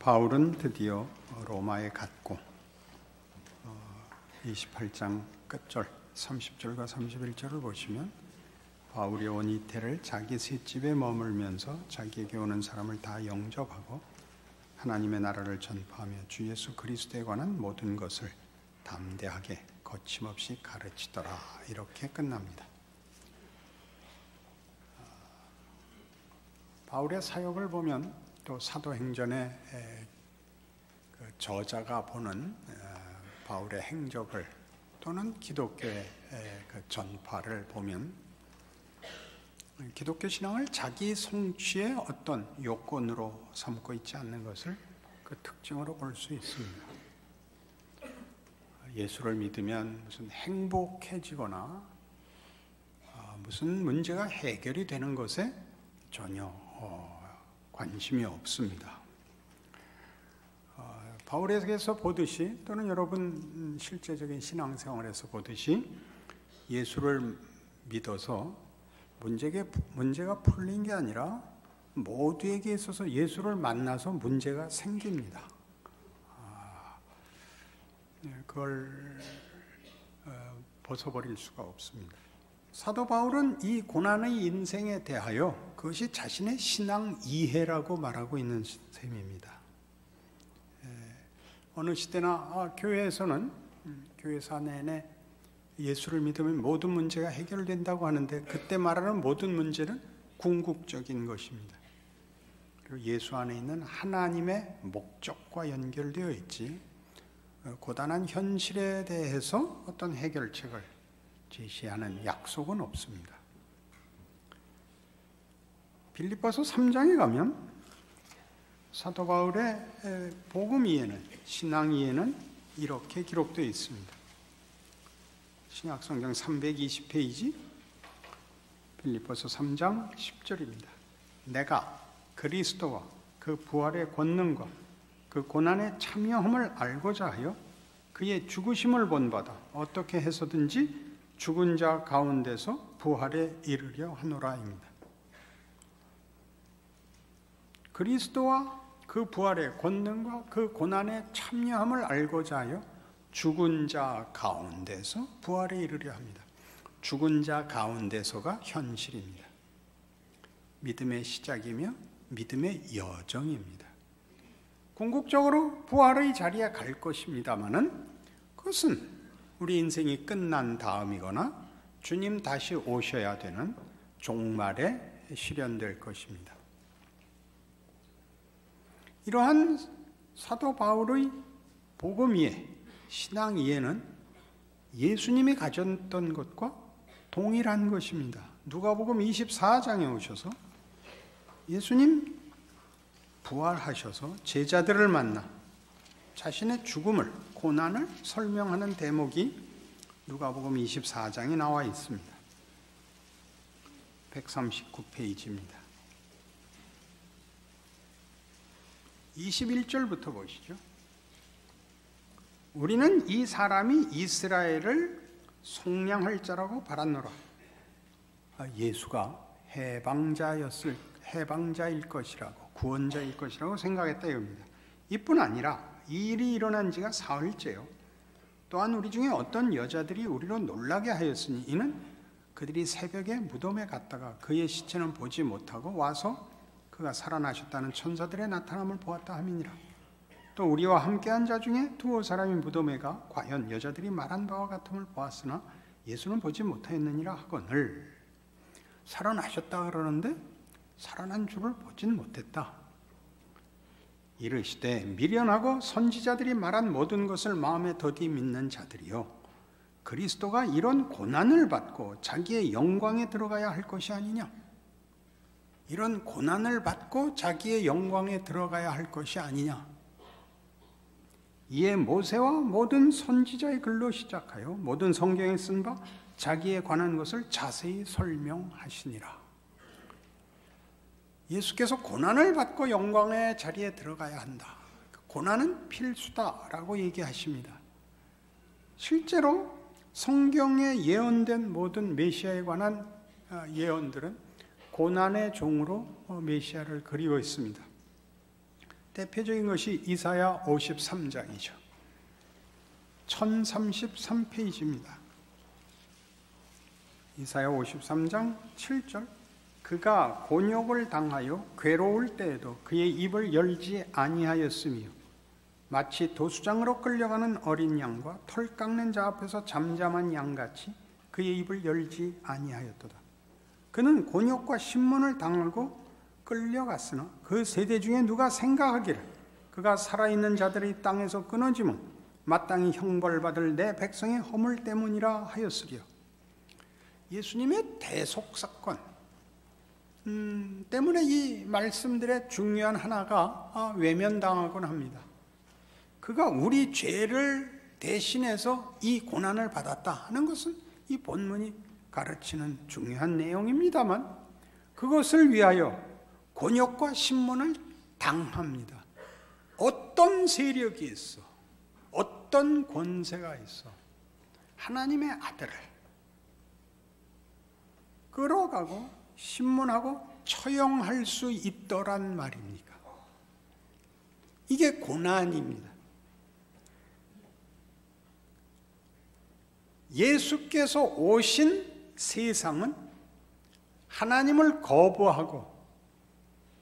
바울은 드디어 로마에 갔고 28장 끝절 30절과 31절을 보시면 바울이 온 이태를 자기 셋집에 머물면서 자기에게 오는 사람을 다 영접하고 하나님의 나라를 전파하며 주 예수 그리스도에 관한 모든 것을 담대하게 거침없이 가르치더라. 이렇게 끝납니다. 바울의 사역을 보면 또 사도행전의 그 저자가 보는 바울의 행적을 또는 기독교의 그 전파를 보면 기독교 신앙을 자기 성취의 어떤 요건으로 삼고 있지 않는 것을 그 특징으로 볼 수 있습니다. 예수를 믿으면 무슨 행복해지거나 무슨 문제가 해결이 되는 것에 전혀 관심이 없습니다. 바울에게서 보듯이 또는 여러분 실제적인 신앙생활에서 보듯이 예수를 믿어서 문제가 풀린 게 아니라 모두에게 있어서 예수를 만나서 문제가 생깁니다. 그걸 벗어버릴 수가 없습니다. 사도 바울은 이 고난의 인생에 대하여 그것이 자신의 신앙 이해라고 말하고 있는 셈입니다. 어느 시대나 교회에서는 교회사 내내 예수를 믿으면 모든 문제가 해결된다고 하는데 그때 말하는 모든 문제는 궁극적인 것입니다. 그리고 예수 안에 있는 하나님의 목적과 연결되어 있지 고단한 현실에 대해서 어떤 해결책을 제시하는 약속은 없습니다. 빌립보서 3장에 가면 사도 바울의 복음 이해는, 신앙 이해는 이렇게 기록되어 있습니다. 신약성경 320페이지 빌립보서 3장 10절입니다. 내가 그리스도와 그 부활의 권능과 그 고난의 참여함을 알고자 하여 그의 죽으심을 본받아 어떻게 해서든지 죽은 자 가운데서 부활에 이르려 하노라입니다. 그리스도와 그 부활의 권능과 그 고난의 참여함을 알고자 하여 죽은 자 가운데서 부활에 이르려 합니다. 죽은 자 가운데서가 현실입니다. 믿음의 시작이며 믿음의 여정입니다. 궁극적으로 부활의 자리에 갈 것입니다마는 그것은 우리 인생이 끝난 다음이거나 주님 다시 오셔야 되는 종말에 실현될 것입니다. 이러한 사도 바울의 복음 이해, 신앙 이해는 예수님이 가졌던 것과 동일한 것입니다. 누가복음 24장에 오셔서 예수님 부활하셔서 제자들을 만나 자신의 죽음을, 고난을 설명하는 대목이 누가복음 24장에 나와 있습니다. 139페이지입니다. 21절부터 보시죠. 우리는 이 사람이 이스라엘을 속량할 자라고 바랐노라. 예수가 해방자일 것이라고, 구원자일 것이라고 생각했다 이겁니다. 이뿐 아니라 이 일이 일어난 지가 사흘째요. 또한 우리 중에 어떤 여자들이 우리로 놀라게 하였으니 이는 그들이 새벽에 무덤에 갔다가 그의 시체는 보지 못하고 와서 그가 살아나셨다는 천사들의 나타남을 보았다 함이니라. 또 우리와 함께한 자 중에 두어 사람이 무덤에 가 과연 여자들이 말한 바와 같음을 보았으나 예수는 보지 못하였느니라 하거늘 살아나셨다 그러는데 살아난 줄을 보진 못했다. 이르시되 미련하고 선지자들이 말한 모든 것을 마음에 더디 믿는 자들이요 그리스도가 이런 고난을 받고 자기의 영광에 들어가야 할 것이 아니냐. 이런 고난을 받고 자기의 영광에 들어가야 할 것이 아니냐. 이에 모세와 모든 선지자의 글로 시작하여 모든 성경에 쓴 바 자기에 관한 것을 자세히 설명하시니라. 예수께서 고난을 받고 영광의 자리에 들어가야 한다. 고난은 필수다라고 얘기하십니다. 실제로 성경에 예언된 모든 메시아에 관한 예언들은 고난의 종으로 메시아를 그리고 있습니다. 대표적인 것이 이사야 53장이죠. 1033페이지입니다. 이사야 53장 7절. 그가 곤욕을 당하여 괴로울 때에도 그의 입을 열지 아니하였으며 마치 도수장으로 끌려가는 어린 양과 털 깎는 자 앞에서 잠잠한 양같이 그의 입을 열지 아니하였도다. 그는 곤욕과 신문을 당하고 끌려갔으나 그 세대 중에 누가 생각하기를 그가 살아있는 자들이 땅에서 끊어지면 마땅히 형벌받을 내 백성의 허물 때문이라 하였으리요. 예수님의 대속사건 때문에 이 말씀들의 중요한 하나가 외면당하곤 합니다. 그가 우리 죄를 대신해서 이 고난을 받았다 하는 것은 이 본문이 가르치는 중요한 내용입니다만 그것을 위하여 곤욕과 신문을 당합니다. 어떤 세력이 있어, 어떤 권세가 있어 하나님의 아들을 끌어가고 신문하고 처형할 수 있더란 말입니까? 이게 고난입니다. 예수께서 오신 세상은 하나님을 거부하고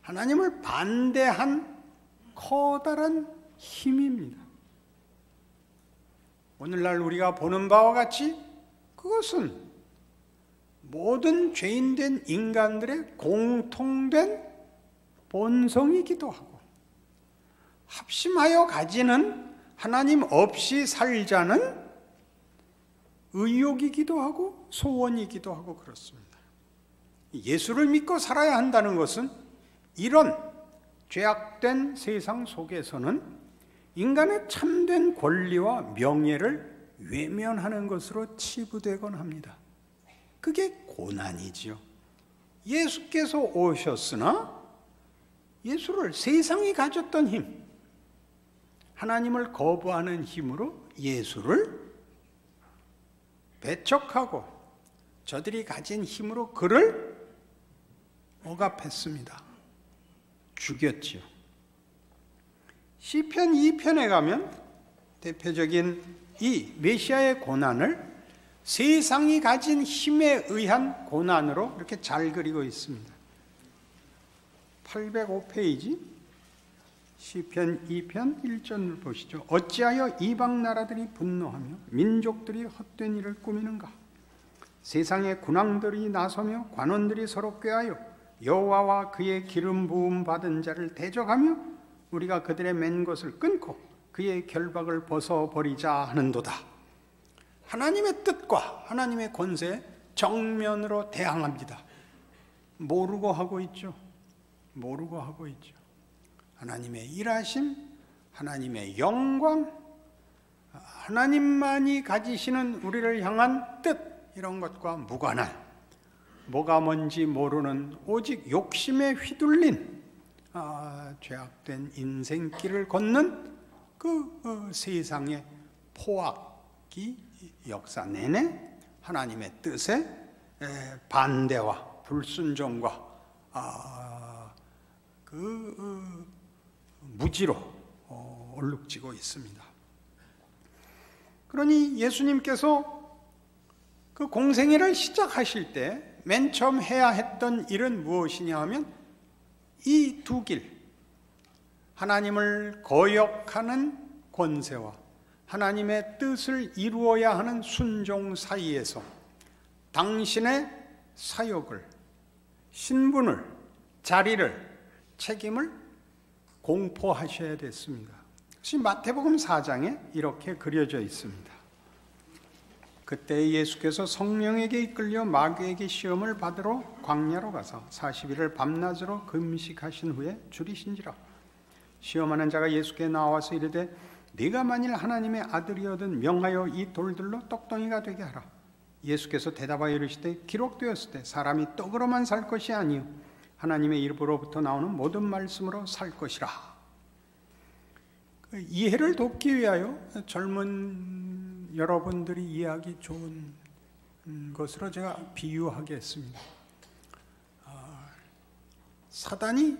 하나님을 반대한 커다란 힘입니다. 오늘날 우리가 보는 바와 같이 그것은 모든 죄인된 인간들의 공통된 본성이기도 하고 합심하여 가지는 하나님 없이 살자는 의욕이기도 하고 소원이기도 하고 그렇습니다. 예수를 믿고 살아야 한다는 것은 이런 죄악된 세상 속에서는 인간의 참된 권리와 명예를 외면하는 것으로 치부되곤 합니다. 그게 고난이지요. 예수께서 오셨으나 예수를 세상이 가졌던 힘, 하나님을 거부하는 힘으로 예수를 배척하고 저들이 가진 힘으로 그를 억압했습니다. 죽였지요. 시편 2편에 가면 대표적인 이 메시아의 고난을 세상이 가진 힘에 의한 고난으로 이렇게 잘 그리고 있습니다. 805페이지 시편 2편 1절을 보시죠. 어찌하여 이방 나라들이 분노하며 민족들이 헛된 일을 꾸미는가? 세상의 군왕들이 나서며 관원들이 서로 꾀하여 여호와와 그의 기름 부음 받은 자를 대적하며 우리가 그들의 맨 것을 끊고 그의 결박을 벗어버리자 하는도다. 하나님의 뜻과 하나님의 권세에 정면으로 대항합니다. 모르고 하고 있죠. 모르고 하고 있죠. 하나님의 일하심, 하나님의 영광, 하나님만이 가지시는 우리를 향한 뜻, 이런 것과 무관한 뭐가 뭔지 모르는 오직 욕심에 휘둘린 죄악된 인생길을 걷는 그 세상의 포악이 역사 내내 하나님의 뜻에 반대와 불순종과 무지로 얼룩지고 있습니다. 그러니 예수님께서 그 공생애를 시작하실 때 맨 처음 해야 했던 일은 무엇이냐 하면 이 두 길, 하나님을 거역하는 권세와 하나님의 뜻을 이루어야 하는 순종 사이에서 당신의 사역을, 신분을, 자리를, 책임을 공포하셔야 됐습니다. 그것이 마태복음 4장에 이렇게 그려져 있습니다. 그때 예수께서 성령에게 이끌려 마귀에게 시험을 받으러 광야로 가서 40일을 밤낮으로 금식하신 후에 줄이신지라. 시험하는 자가 예수께 나와서 이르되 네가 만일 하나님의 아들이거든 명하여 이 돌들로 떡덩이가 되게 하라. 예수께서 대답하여 이르시되 기록되었을 때 사람이 떡으로만 살 것이 아니요 하나님의 입으로부터 나오는 모든 말씀으로 살 것이라. 이해를 돕기 위하여 젊은 여러분들이 이해하기 좋은 것으로 제가 비유하겠습니다. 사단이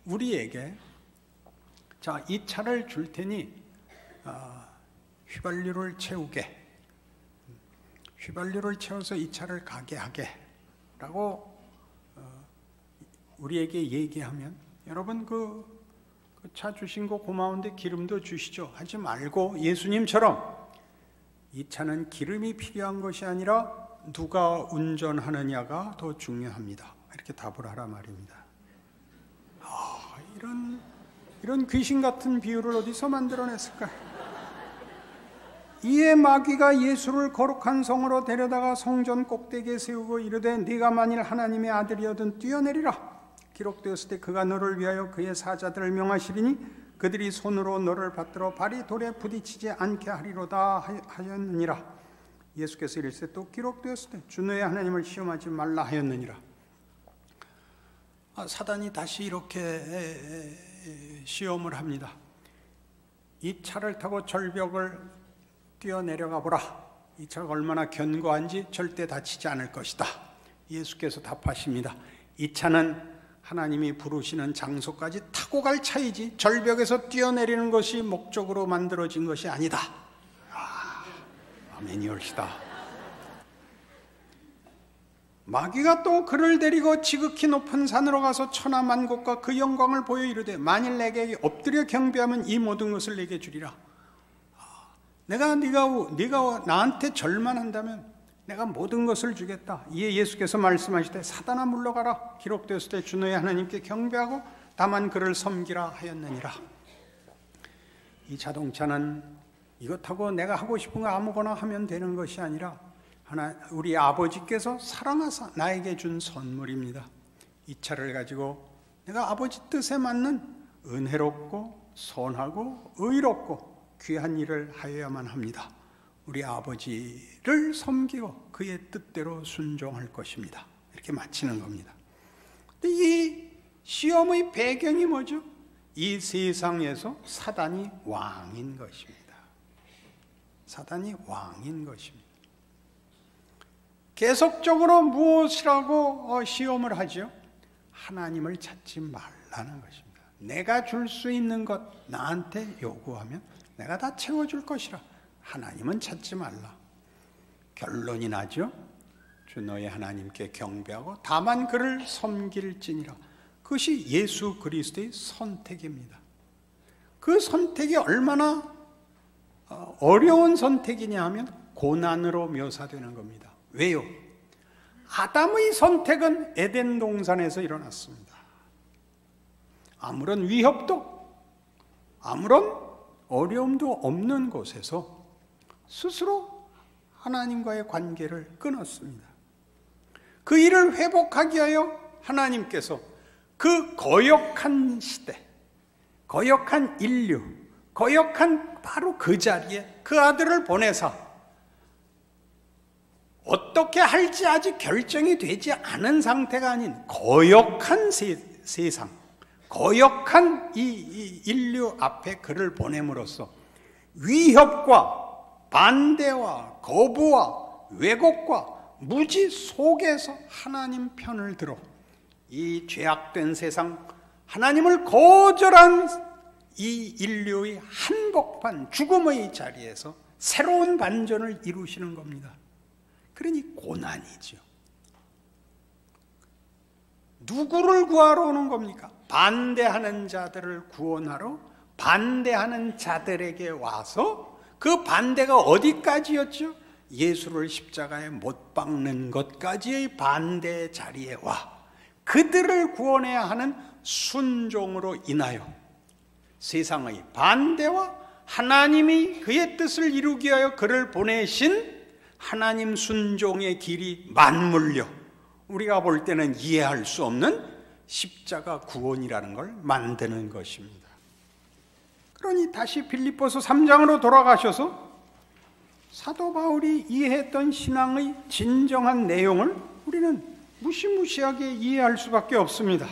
우리에게 자, 이 차를 줄 테니 휘발유를 채우게, 휘발유를 채워서 이 차를 가게 하게 라고 우리에게 얘기하면, 여러분 그 차 주신 거 고마운데 기름도 주시죠 하지 말고 예수님처럼 이 차는 기름이 필요한 것이 아니라 누가 운전하느냐가 더 중요합니다, 이렇게 답을 하라 말입니다. 이런 귀신 같은 비유를 어디서 만들어냈을까? 이에 마귀가 예수를 거룩한 성으로 데려다가 성전 꼭대기에 세우고 이르되 네가 만일 하나님의 아들이거든 뛰어내리라. 기록되었을 때 그가 너를 위하여 그의 사자들을 명하시리니 그들이 손으로 너를 받들어 발이 돌에 부딪히지 않게 하리로다 하였느니라. 예수께서 이르시되 또 기록되었을 때 주 너의 하나님을 시험하지 말라 하였느니라. 사단이 다시 이렇게 시험을 합니다. 이 차를 타고 절벽을 뛰어내려가 보라. 이 차가 얼마나 견고한지 절대 다치지 않을 것이다. 예수께서 답하십니다. 이 차는 하나님이 부르시는 장소까지 타고 갈 차이지 절벽에서 뛰어내리는 것이 목적으로 만들어진 것이 아니다. 아멘이 옳시다. 마귀가 또 그를 데리고 지극히 높은 산으로 가서 천하만국과 그 영광을 보여 이르되 만일 내게 엎드려 경배하면 이 모든 것을 내게 주리라. 네가 나한테 절만 한다면 내가 모든 것을 주겠다. 이에 예수께서 말씀하시되 사단아 물러가라. 기록되었을 때 주 너의 하나님께 경배하고 다만 그를 섬기라 하였느니라. 이 자동차는 이것하고 내가 하고 싶은 거 아무거나 하면 되는 것이 아니라 우리 아버지께서 사랑하사 나에게 준 선물입니다. 이 차를 가지고 내가 아버지 뜻에 맞는 은혜롭고 선하고 의롭고 귀한 일을 하여야만 합니다. 우리 아버지를 섬기고 그의 뜻대로 순종할 것입니다. 이렇게 마치는 겁니다. 근데 이 시험의 배경이 뭐죠? 이 세상에서 사단이 왕인 것입니다. 사단이 왕인 것입니다. 계속적으로 무엇이라고 시험을 하죠? 하나님을 찾지 말라는 것입니다. 내가 줄 수 있는 것 나한테 요구하면 내가 다 채워줄 것이라. 하나님은 찾지 말라. 결론이 나죠? 주 너의 하나님께 경배하고 다만 그를 섬길지니라. 그것이 예수 그리스도의 선택입니다. 그 선택이 얼마나 어려운 선택이냐 하면 고난으로 묘사되는 겁니다. 왜요? 아담의 선택은 에덴 동산에서 일어났습니다. 아무런 위협도 아무런 어려움도 없는 곳에서 스스로 하나님과의 관계를 끊었습니다. 그 일을 회복하기 위하여 하나님께서 그 거역한 시대, 거역한 인류, 거역한 바로 그 자리에 그 아들을 보내사 어떻게 할지 아직 결정이 되지 않은 상태가 아닌 거역한 세상, 거역한 이 인류 앞에 그를 보냄으로써 위협과 반대와 거부와 왜곡과 무지 속에서 하나님 편을 들어 이 죄악된 세상, 하나님을 거절한 이 인류의 한복판 죽음의 자리에서 새로운 반전을 이루시는 겁니다. 그러니 고난이죠. 누구를 구하러 오는 겁니까? 반대하는 자들을 구원하러 반대하는 자들에게 와서 그 반대가 어디까지였죠? 예수를 십자가에 못 박는 것까지의 반대 자리에 와 그들을 구원해야 하는 순종으로 인하여 세상의 반대와 하나님이 그의 뜻을 이루기 위하여 그를 보내신 하나님 순종의 길이 맞물려 우리가 볼 때는 이해할 수 없는 십자가 구원이라는 걸 만드는 것입니다. 그러니 다시 빌립보서 3장으로 돌아가셔서 사도 바울이 이해했던 신앙의 진정한 내용을 우리는 무시무시하게 이해할 수밖에 없습니다.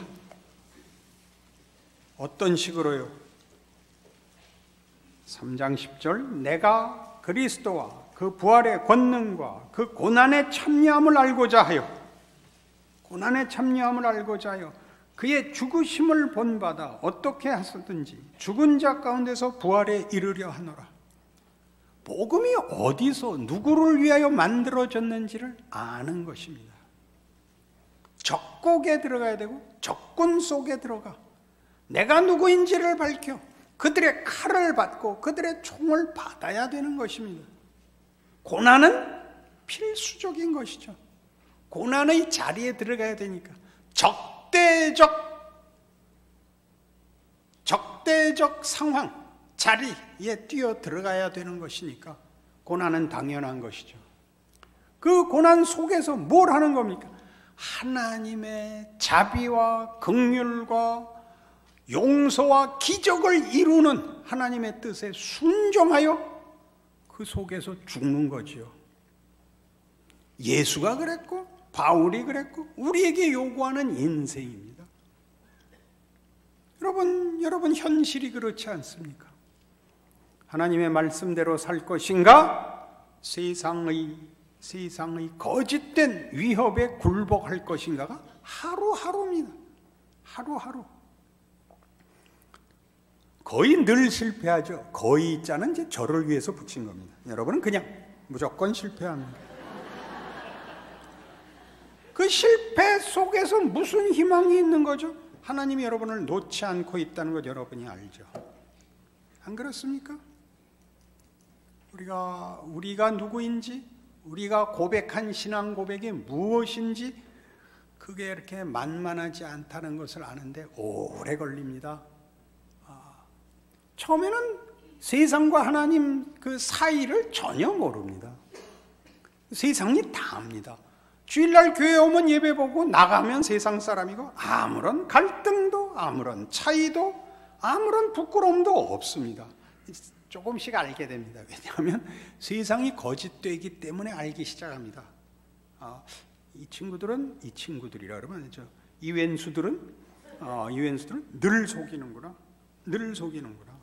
어떤 식으로요? 3장 10절 내가 그리스도와 그 부활의 권능과 그 고난의 참여함을 알고자 하여 그의 죽으심을 본받아 어떻게 하셨든지 죽은 자 가운데서 부활에 이르려 하노라. 복음이 어디서 누구를 위하여 만들어졌는지를 아는 것입니다. 적국에 들어가야 되고 적군 속에 들어가 내가 누구인지를 밝혀 그들의 칼을 받고 그들의 총을 받아야 되는 것입니다. 고난은 필수적인 것이죠. 고난의 자리에 들어가야 되니까 적대적 상황, 자리에 뛰어 들어가야 되는 것이니까 고난은 당연한 것이죠. 그 고난 속에서 뭘 하는 겁니까? 하나님의 자비와 긍휼과 용서와 기적을 이루는 하나님의 뜻에 순종하여 그 속에서 죽는 거지요. 예수가 그랬고 바울이 그랬고 우리에게 요구하는 인생입니다. 여러분 현실이 그렇지 않습니까? 하나님의 말씀대로 살 것인가? 세상의 거짓된 위협에 굴복할 것인가가 하루하루입니다. 하루하루. 거의 늘 실패하죠. 거의 자는 이제 저를 위해서 붙인 겁니다. 여러분은 그냥 무조건 실패합니다. 그 실패 속에서 무슨 희망이 있는 거죠? 하나님이 여러분을 놓지 않고 있다는 것 여러분이 알죠. 안 그렇습니까? 우리가 누구인지, 우리가 고백한 신앙 고백이 무엇인지 그게 이렇게 만만하지 않다는 것을 아는데 오래 걸립니다. 처음에는 세상과 하나님 그 사이를 전혀 모릅니다. 세상이 다 압니다. 주일날 교회 오면 예배 보고 나가면 세상 사람이고 아무런 갈등도 아무런 차이도 아무런 부끄러움도 없습니다. 조금씩 알게 됩니다. 왜냐하면 세상이 거짓되기 때문에 알기 시작합니다. 이 친구들이라 그러면 아니죠. 이웬수들은 늘 속이는구나. 늘 속이는구나.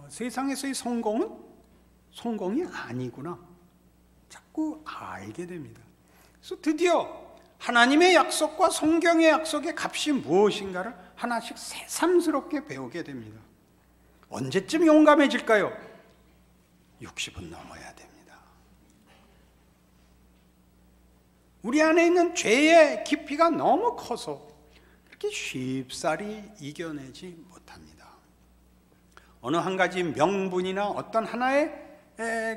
세상에서의 성공이 아니구나. 자꾸 알게 됩니다. 그래서 드디어 하나님의 약속과 성경의 약속의 값이 무엇인가를 하나씩 새삼스럽게 배우게 됩니다. 언제쯤 용감해질까요? 60은 넘어야 됩니다. 우리 안에 있는 죄의 깊이가 너무 커서 그렇게 쉽사리 이겨내지 못합니다. 어느 한 가지 명분이나 어떤 하나의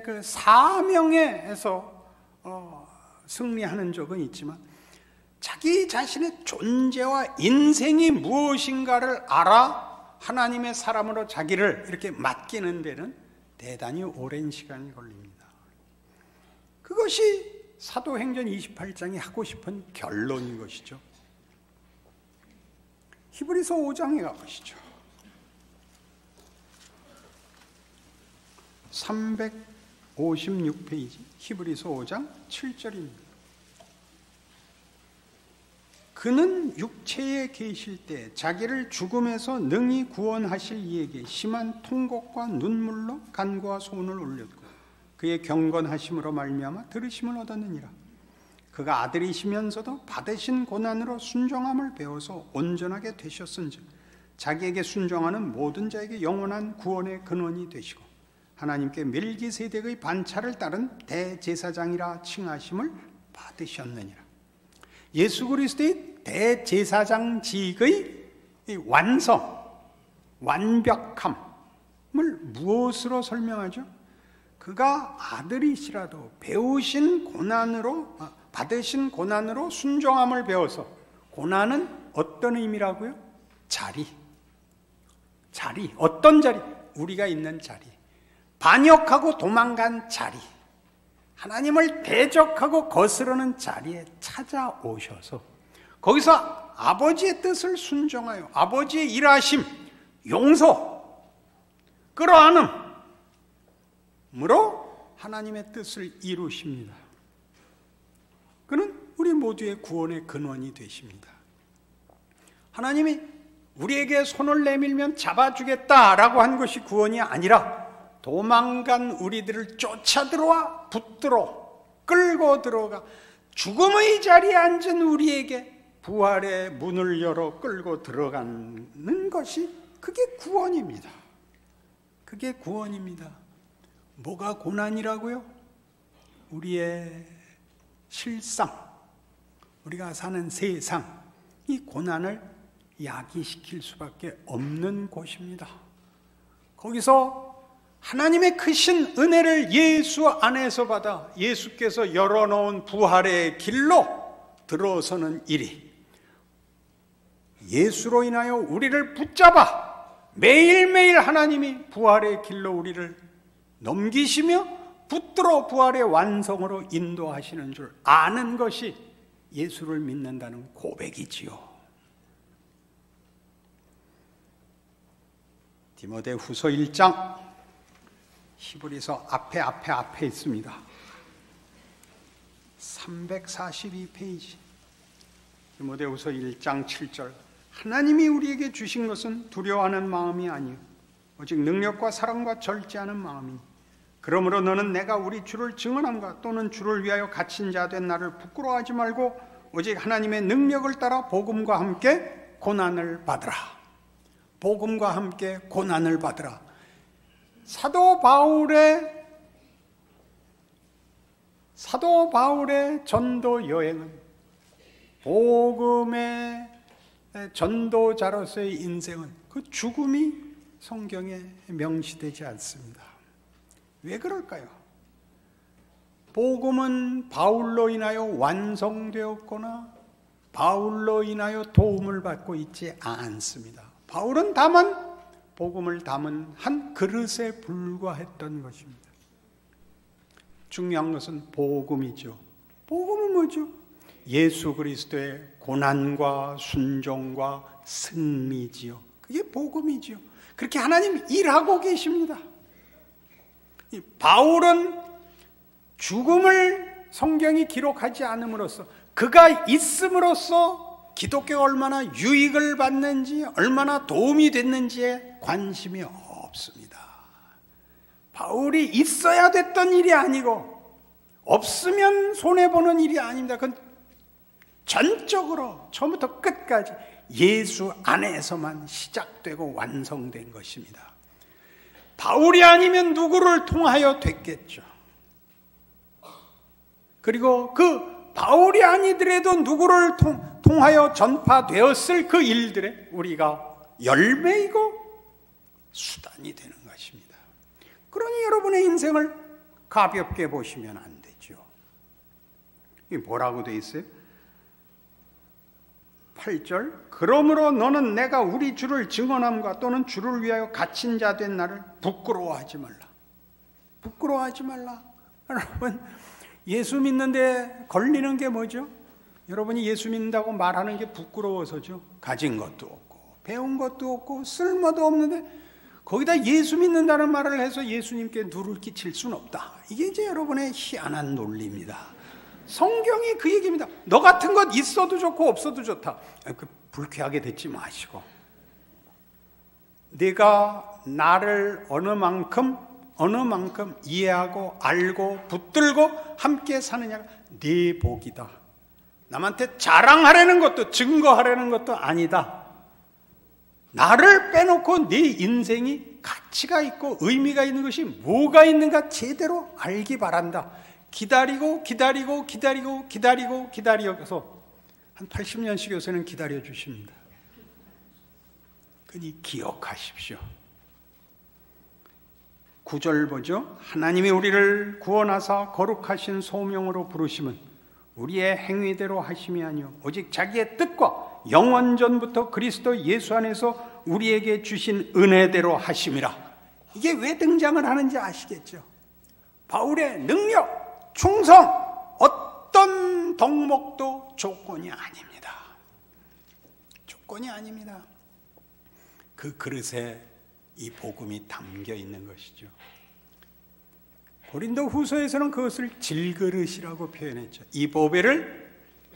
그 사명에서 승리하는 적은 있지만 자기 자신의 존재와 인생이 무엇인가를 알아 하나님의 사람으로 자기를 이렇게 맡기는 데는 대단히 오랜 시간이 걸립니다. 그것이 사도행전 28장이 하고 싶은 결론인 것이죠. 히브리서 5장에 가보시죠. 356페이지 히브리서 5장 7절입니다. 그는 육체에 계실 때 자기를 죽음에서 능히 구원하실 이에게 심한 통곡과 눈물로 간구와 소원을 올렸고 그의 경건하심으로 말미암아 들으심을 얻었느니라. 그가 아들이시면서도 받으신 고난으로 순종함을 배워서 온전하게 되셨은즉 자기에게 순종하는 모든 자에게 영원한 구원의 근원이 되시고 하나님께 멜기세덱의 반차를 따른 대제사장이라 칭하심을 받으셨느니라. 예수 그리스도의 대제사장직의 완벽함을 무엇으로 설명하죠? 그가 아들이시라도 받으신 고난으로 순종함을 배워서, 고난은 어떤 의미라고요? 자리, 어떤 자리? 우리가 있는 자리, 반역하고 도망간 자리, 하나님을 대적하고 거스르는 자리에 찾아오셔서 거기서 아버지의 뜻을 순종하여 아버지의 일하심, 용서, 끌어안음으로 하나님의 뜻을 이루십니다. 그는 우리 모두의 구원의 근원이 되십니다. 하나님이 우리에게 손을 내밀면 잡아주겠다라고 한 것이 구원이 아니라 도망간 우리들을 쫓아들어와 붙들어 끌고 들어가 죽음의 자리에 앉은 우리에게 부활의 문을 열어 끌고 들어가는 것이 그게 구원입니다. 그게 구원입니다. 뭐가 고난이라고요? 우리의 실상, 우리가 사는 세상, 이 고난을 야기시킬 수밖에 없는 곳입니다. 거기서 하나님의 크신 은혜를 예수 안에서 받아 예수께서 열어놓은 부활의 길로 들어서는 일이 예수로 인하여 우리를 붙잡아 매일매일 하나님이 부활의 길로 우리를 넘기시며 붙들어 부활의 완성으로 인도하시는 줄 아는 것이 예수를 믿는다는 고백이지요. 디모데후서 1장 히브리서 앞에 있습니다. 342페이지 디모데후서 1장 7절 하나님이 우리에게 주신 것은 두려워하는 마음이 아니요 오직 능력과 사랑과 절제하는 마음이니 그러므로 너는 내가 우리 주를 증언함과 또는 주를 위하여 갇힌 자 된 나를 부끄러워하지 말고 오직 하나님의 능력을 따라 복음과 함께 고난을 받으라. 복음과 함께 고난을 받으라. 사도 바울의 전도 여행은 복음의 전도자로서의 인생은 그 죽음이 성경에 명시되지 않습니다. 왜 그럴까요? 복음은 바울로 인하여 완성되었거나 바울로 인하여 도움을 받고 있지 않습니다. 바울은 다만 복음을 담은 한 그릇에 불과했던 것입니다. 중요한 것은 복음이죠. 복음은 뭐죠? 예수 그리스도의 고난과 순종과 승리지요. 그게 복음이지요. 그렇게 하나님 일하고 계십니다. 바울은 죽음을 성경이 기록하지 않음으로써 그가 있음으로써 기독교가 얼마나 유익을 받는지 얼마나 도움이 됐는지에 관심이 없습니다. 바울이 있어야 됐던 일이 아니고 없으면 손해보는 일이 아닙니다. 그건 전적으로 처음부터 끝까지 예수 안에서만 시작되고 완성된 것입니다. 바울이 아니면 누구를 통하여 됐겠죠. 그리고 그 바울이 아니더라도 누구를 통하여 전파되었을 그 일들에 우리가 열매이고 수단이 되는 것입니다. 그러니 여러분의 인생을 가볍게 보시면 안 되죠. 이게 뭐라고 돼 있어요? 8절 그러므로 너는 내가 우리 주를 증언함과 또는 주를 위하여 갇힌 자 된 나를 부끄러워하지 말라. 부끄러워하지 말라. 여러분 예수 믿는데 걸리는 게 뭐죠? 여러분이 예수 믿는다고 말하는 게 부끄러워서죠. 가진 것도 없고 배운 것도 없고 쓸모도 없는데 거기다 예수 믿는다는 말을 해서 예수님께 누를 끼칠 수는 없다. 이게 이제 여러분의 희한한 논리입니다. 성경이 그 얘기입니다. 너 같은 것 있어도 좋고 없어도 좋다. 불쾌하게 듣지 마시고 네가 나를 어느 만큼 이해하고 알고 붙들고 함께 사느냐가 네 복이다. 남한테 자랑하려는 것도 증거하려는 것도 아니다. 나를 빼놓고 네 인생이 가치가 있고 의미가 있는 것이 뭐가 있는가 제대로 알기 바란다. 기다리고 한 80년씩 요새는 기다려 주십니다. 그니 기억하십시오. 9절 보죠. 하나님이 우리를 구원하사 거룩하신 소명으로 부르심은 우리의 행위대로 하심이 아니요 오직 자기의 뜻과 영원전부터 그리스도 예수 안에서 우리에게 주신 은혜대로 하심이라. 이게 왜 등장을 하는지 아시겠죠? 바울의 능력, 충성, 어떤 덕목도 조건이 아닙니다. 조건이 아닙니다. 그 그릇에 이 복음이 담겨 있는 것이죠. 고린도 후서에서는 그것을 질그릇이라고 표현했죠. 이 보배를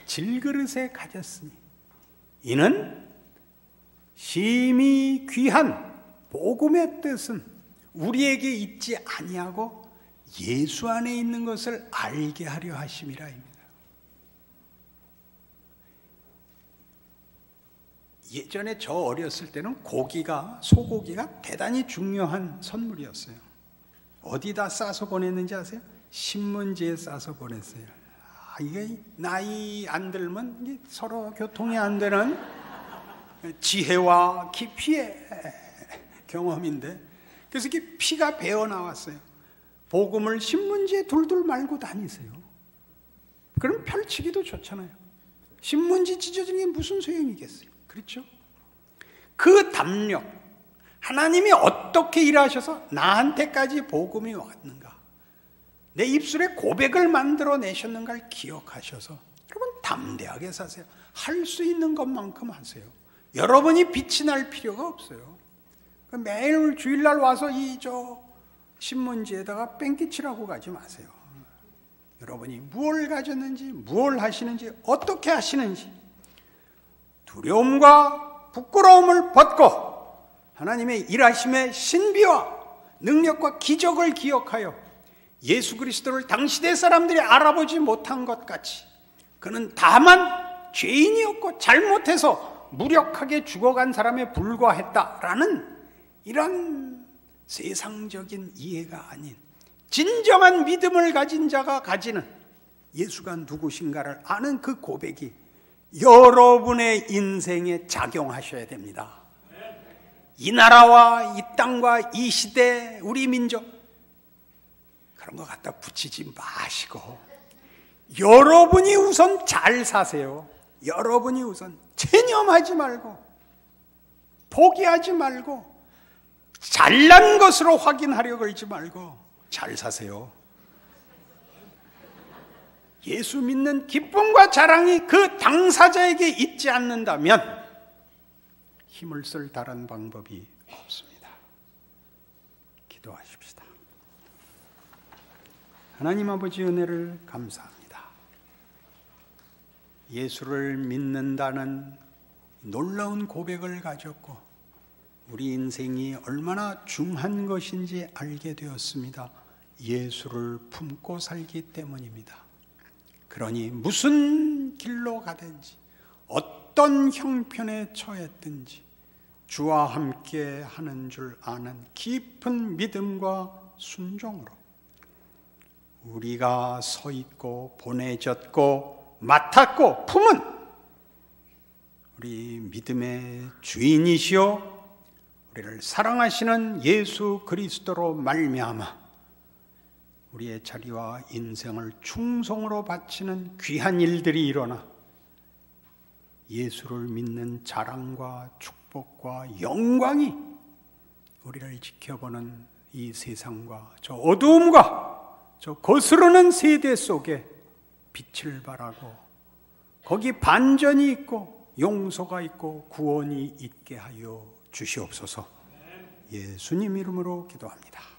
질그릇에 가졌으니 이는 심히 귀한 복음의 뜻은 우리에게 있지 아니하고 예수 안에 있는 것을 알게 하려 하심이라입니다. 예전에 저 어렸을 때는 소고기가 대단히 중요한 선물이었어요. 어디다 싸서 보냈는지 아세요? 신문지에 싸서 보냈어요. 이게 나이 안 들면 이게 서로 교통이 안 되는 지혜와 깊이의 경험인데, 그래서 이게 피가 배어 나왔어요. 복음을 신문지에 둘둘 말고 다니세요. 그럼 펼치기도 좋잖아요. 신문지 찢어진 게 무슨 소용이겠어요? 그렇죠? 그 담력, 하나님이 어떻게 일하셔서 나한테까지 복음이 왔는가, 내 입술에 고백을 만들어내셨는가를 기억하셔서 여러분 담대하게 사세요. 할 수 있는 것만큼 하세요. 여러분이 빛이 날 필요가 없어요. 매일 주일날 와서 신문지에다가 뺑기치라고 가지 마세요. 여러분이 무엇을 가졌는지, 무엇을 하시는지, 어떻게 하시는지 두려움과 부끄러움을 벗고 하나님의 일하심의 신비와 능력과 기적을 기억하여 예수 그리스도를 당시대 사람들이 알아보지 못한 것 같이 그는 다만 죄인이었고 잘못해서 무력하게 죽어간 사람에 불과했다라는 이런 세상적인 이해가 아닌 진정한 믿음을 가진 자가 가지는 예수가 누구신가를 아는 그 고백이 여러분의 인생에 작용하셔야 됩니다. 이 나라와 이 땅과 이 시대, 우리 민족 그런 거 갖다 붙이지 마시고 여러분이 우선 잘 사세요. 여러분이 우선 체념하지 말고 포기하지 말고 잘난 것으로 확인하려고 그러지 말고 잘 사세요. 예수 믿는 기쁨과 자랑이 그 당사자에게 있지 않는다면 힘을 쓸 다른 방법이 없습니다. 기도하십시다. 하나님 아버지 은혜를 감사합니다. 예수를 믿는다는 놀라운 고백을 가졌고 우리 인생이 얼마나 중한 것인지 알게 되었습니다. 예수를 품고 살기 때문입니다. 그러니 무슨 길로 가든지 어떤 형편에 처했든지 주와 함께 하는 줄 아는 깊은 믿음과 순종으로 우리가 서 있고 보내졌고 맡았고 품은 우리 믿음의 주인이시오 우리를 사랑하시는 예수 그리스도로 말미암아 우리의 자리와 인생을 충성으로 바치는 귀한 일들이 일어나 예수를 믿는 자랑과 축복과 영광이 우리를 지켜보는 이 세상과 저 어두움과 저 거스르는 세대 속에 빛을 발하고 거기 반전이 있고 용서가 있고 구원이 있게 하여 주시옵소서. 예수님 이름으로 기도합니다.